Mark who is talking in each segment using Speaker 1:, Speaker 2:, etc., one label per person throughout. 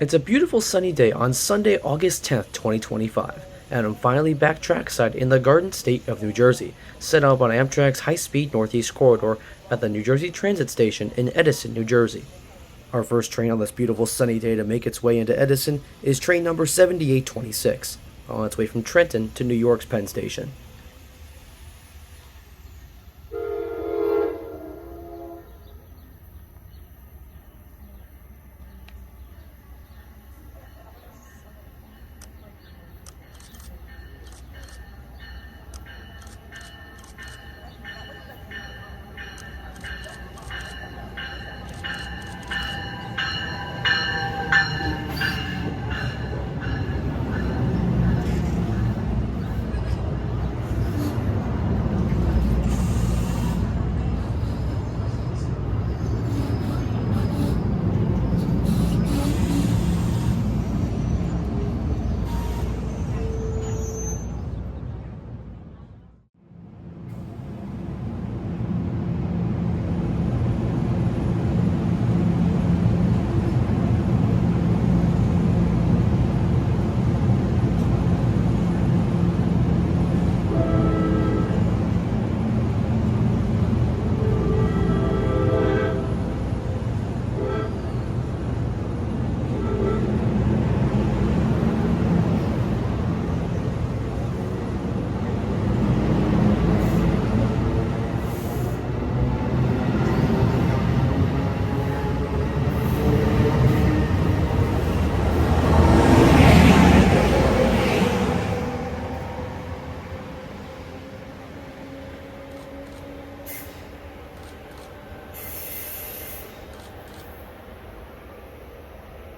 Speaker 1: It's a beautiful sunny day on Sunday, August 10th, 2025, and I'm finally back trackside in the Garden State of New Jersey, set up on Amtrak's high-speed Northeast Corridor at the New Jersey Transit Station in Edison, New Jersey. Our first train on this beautiful sunny day to make its way into Edison is train number 7826, on its way from Trenton to New York's Penn Station.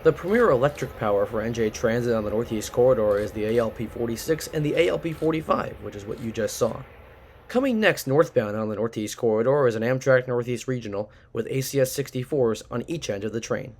Speaker 1: The premier electric power for NJ Transit on the Northeast Corridor is the ALP-46 and the ALP-45, which is what you just saw. Coming next northbound on the Northeast Corridor is an Amtrak Northeast Regional with ACS 64s on each end of the train.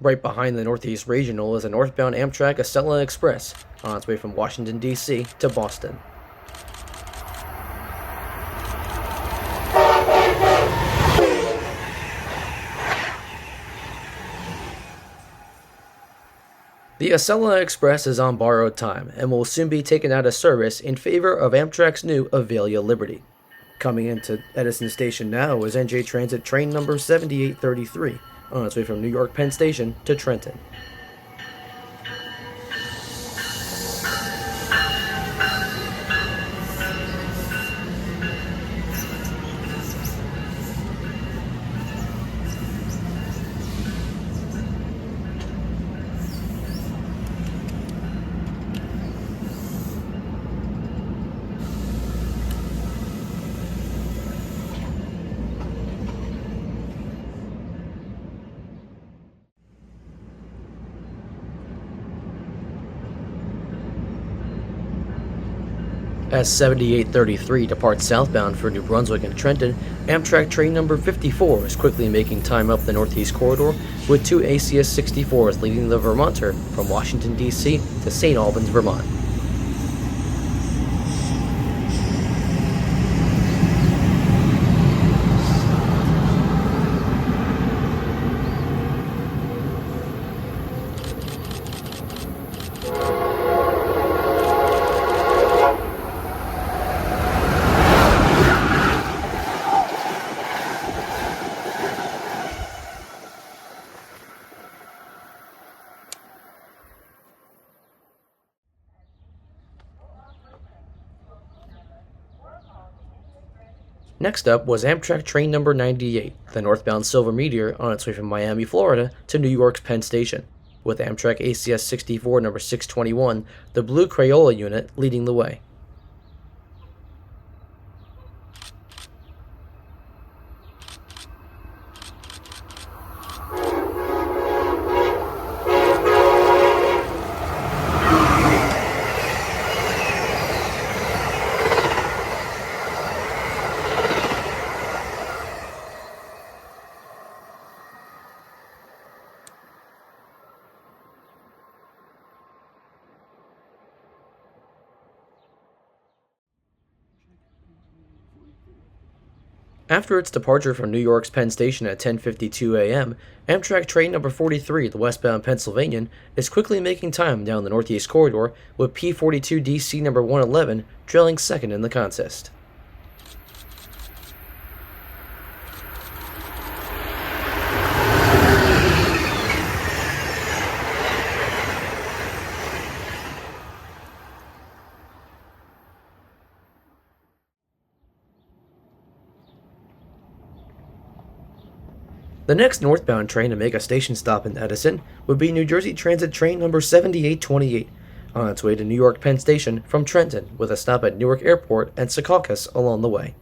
Speaker 1: Right behind the Northeast Regional is a northbound Amtrak Acela Express on its way from Washington, D.C. to Boston. The Acela Express is on borrowed time and will soon be taken out of service in favor of Amtrak's new Avalia Liberty. Coming into Edison Station now is NJ Transit train number 7833. On its way from New York Penn Station to Trenton. As 7833 departs southbound for New Brunswick and Trenton, Amtrak train number 54 is quickly making time up the Northeast Corridor with two ACS 64s leading the Vermonter from Washington, D.C. to St. Albans, Vermont. Next up was Amtrak train number 98, the northbound Silver Meteor on its way from Miami, Florida to New York's Penn Station, with Amtrak ACS 64 number 621, the blue Crayola unit, leading the way. After its departure from New York's Penn Station at 10:52 a.m., Amtrak train number 43, the westbound Pennsylvanian, is quickly making time down the Northeast Corridor, with P42DC number 111 trailing second in the contest. The next northbound train to make a station stop in Edison would be New Jersey Transit train number 7828, on its way to New York Penn Station from Trenton, with a stop at Newark Airport and Secaucus along the way.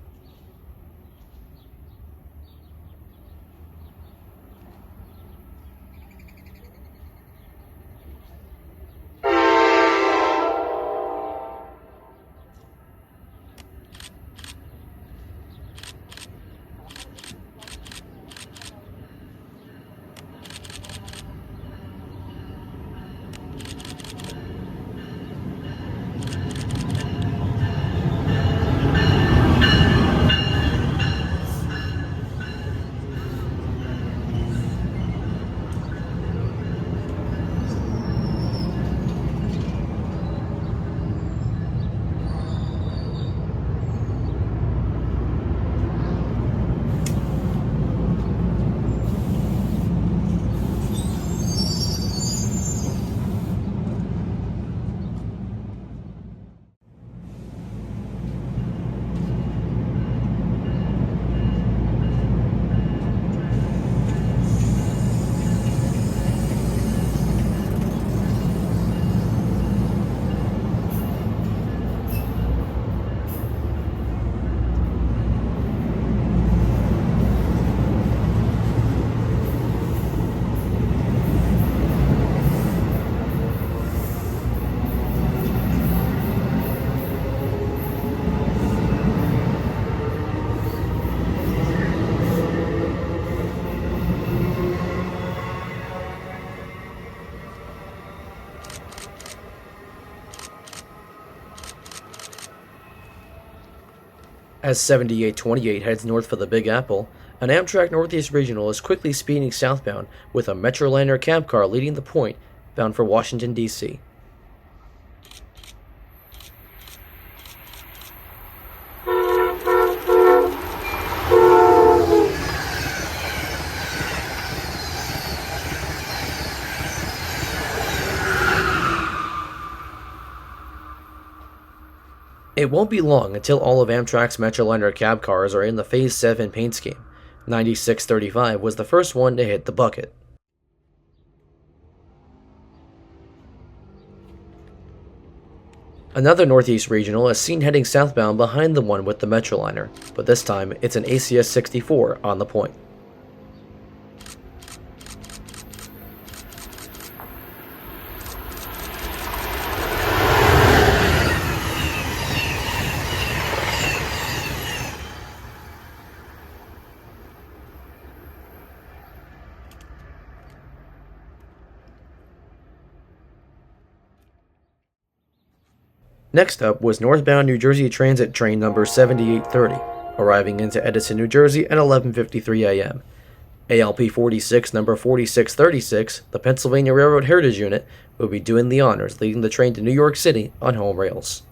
Speaker 1: As 7828 heads north for the Big Apple, an Amtrak Northeast Regional is quickly speeding southbound with a metroliner cab car leading the point, bound for Washington, D.C. It won't be long until all of Amtrak's Metroliner cab cars are in the Phase 7 paint scheme. 9635 was the first one to hit the bucket. Another Northeast Regional is seen heading southbound behind the one with the Metroliner, but this time it's an ACS 64 on the point. Next up was northbound New Jersey Transit train number 7830, arriving into Edison, New Jersey at 11:53 a.m. ALP 46 number 4636, the Pennsylvania Railroad Heritage Unit, will be doing the honors, leading the train to New York City on home rails.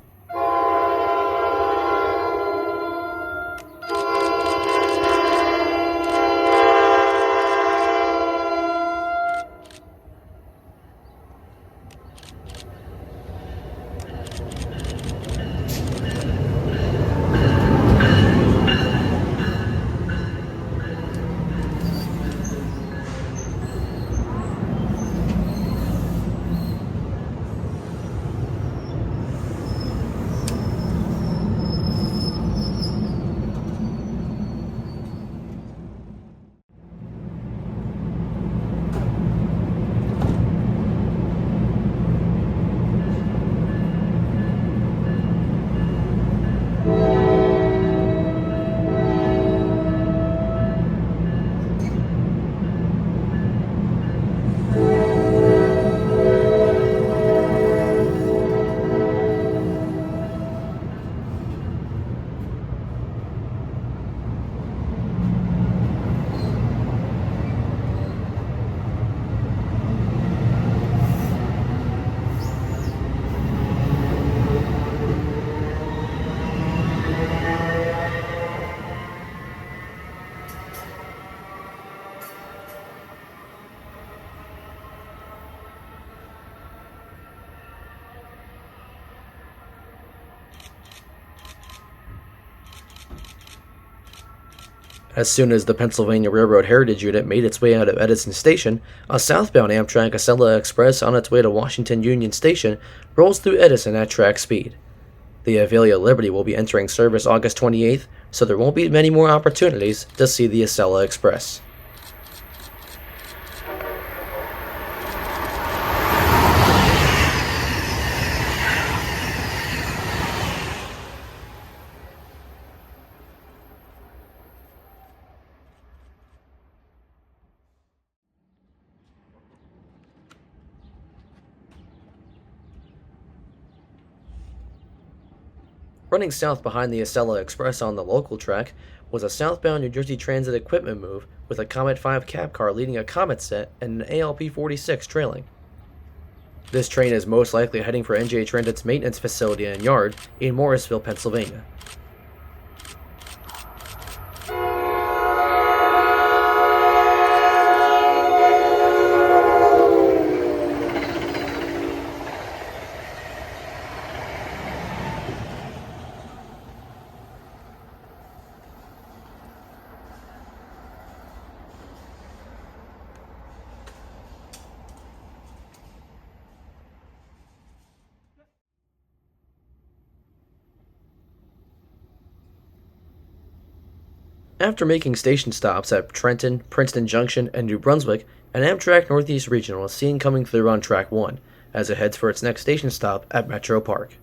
Speaker 1: As soon as the Pennsylvania Railroad Heritage Unit made its way out of Edison Station, a southbound Amtrak Acela Express on its way to Washington Union Station rolls through Edison at track speed. The Avelia Liberty will be entering service August 28th, so there won't be many more opportunities to see the Acela Express. Running south behind the Acela Express on the local track was a southbound New Jersey Transit equipment move with a Comet 5 cab car leading a Comet set and an ALP 46 trailing. This train is most likely heading for NJ Transit's maintenance facility and yard in Morrisville, Pennsylvania. After making station stops at Trenton, Princeton Junction, and New Brunswick, an Amtrak Northeast Regional is seen coming through on Track 1 as it heads for its next station stop at Metro Park.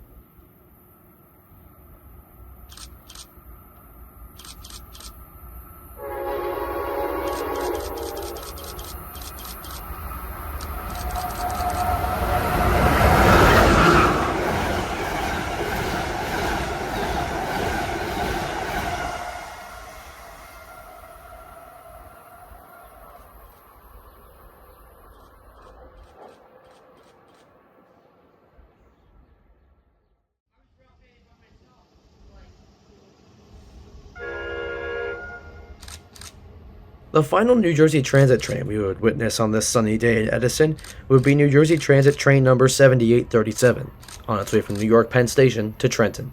Speaker 1: The final New Jersey Transit train we would witness on this sunny day at Edison would be New Jersey Transit train number 7837, on its way from New York Penn Station to Trenton.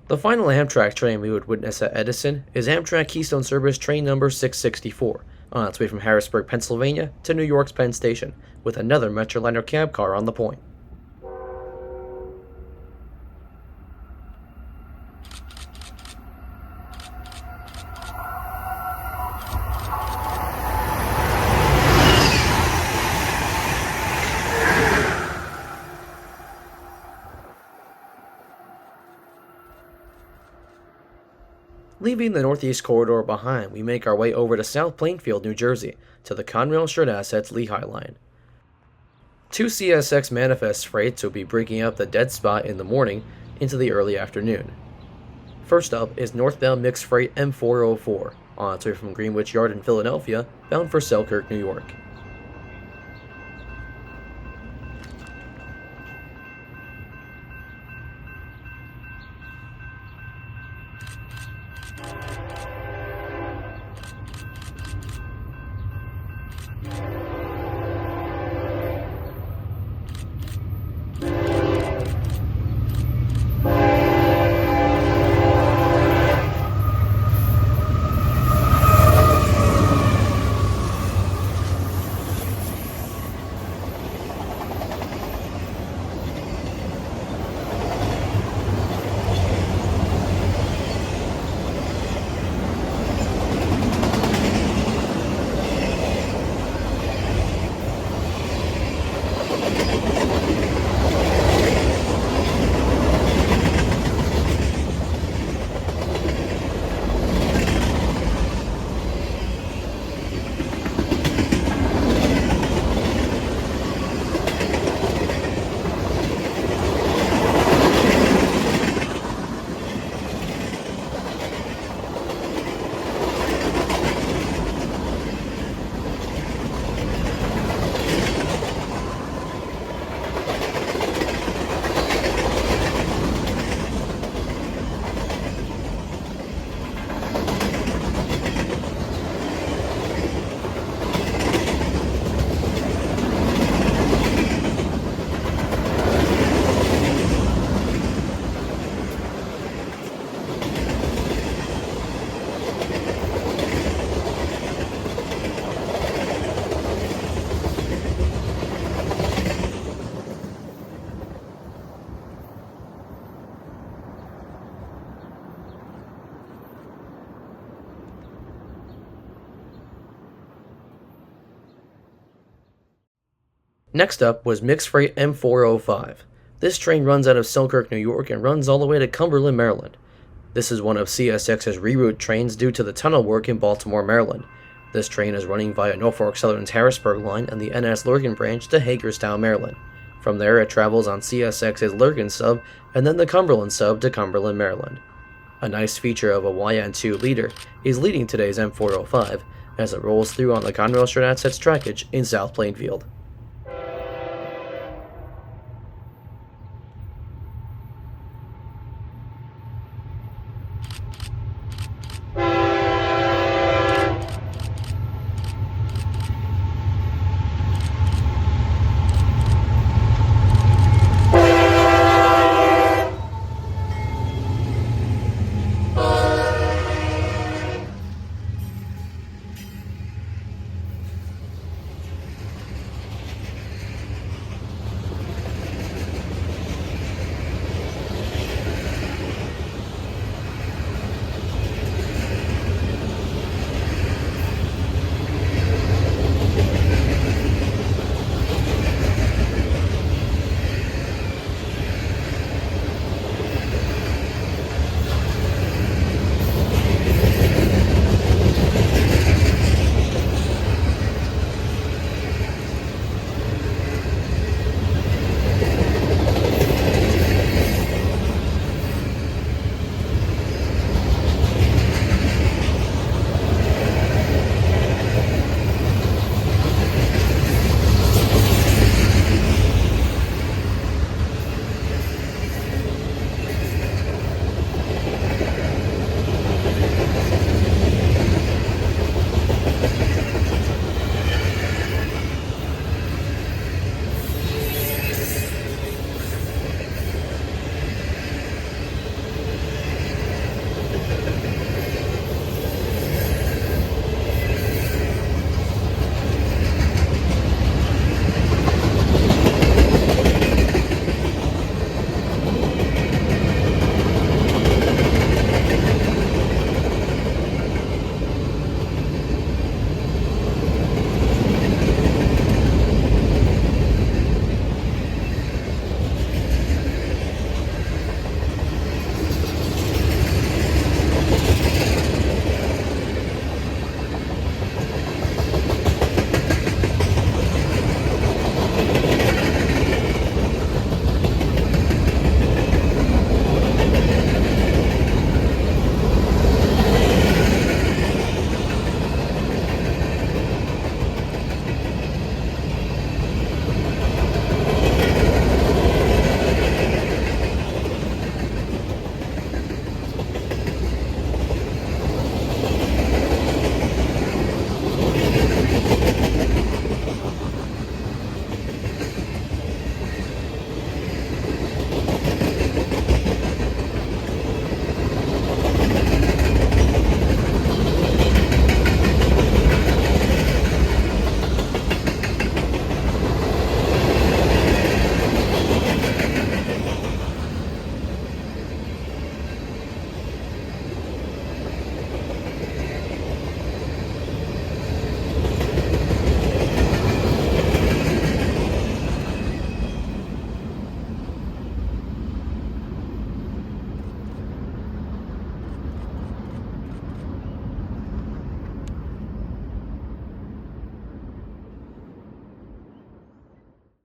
Speaker 1: The final Amtrak train we would witness at Edison is Amtrak Keystone Service train number 664, on its way from Harrisburg, Pennsylvania to New York's Penn Station, with another metroliner cab car on the point. Leaving the Northeast Corridor behind, we make our way over to South Plainfield, New Jersey, to the Conrail Short Assets Lehigh Line. Two CSX manifest freights will be breaking up the dead spot in the morning into the early afternoon. First up is northbound mixed freight M404, on its way from Greenwich Yard in Philadelphia, bound for Selkirk, New York. Next up was mixed freight M405. This train runs out of Selkirk, New York and runs all the way to Cumberland, Maryland. This is one of CSX's reroute trains due to the tunnel work in Baltimore, Maryland. This train is running via Norfolk Southern's Harrisburg line and the NS Lurgan branch to Hagerstown, Maryland. From there, it travels on CSX's Lurgan sub and then the Cumberland sub to Cumberland, Maryland. A nice feature of a YN2 leader is leading today's M405 as it rolls through on the Conrail Strat's trackage in South Plainfield.